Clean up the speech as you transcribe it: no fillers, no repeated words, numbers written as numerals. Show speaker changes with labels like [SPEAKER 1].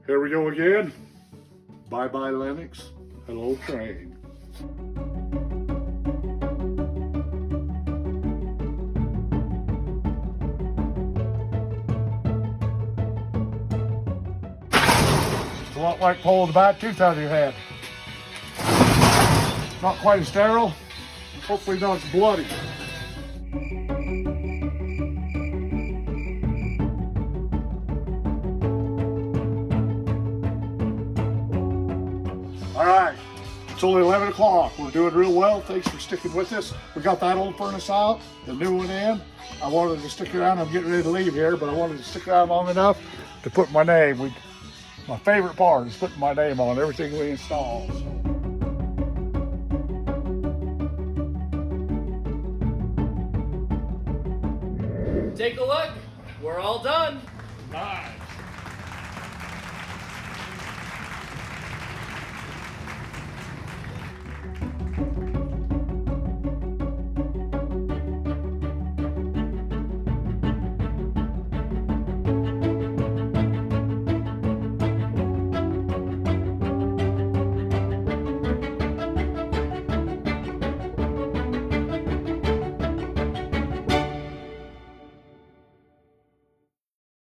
[SPEAKER 1] Here we go again. Bye-bye Lennox. Hello Trane. It's a lot like pulling the back tooth out of your head. Not quite as sterile. Hopefully not as bloody. All right, it's only 11 o'clock. We're doing real well. Thanks for sticking with us. We got that old furnace out, the new one in. I wanted to stick around. I'm getting ready to leave here, but I wanted to stick around long enough to put my name. My favorite part is putting my name on everything we install.
[SPEAKER 2] Take a look. We're all done.
[SPEAKER 1] Nice.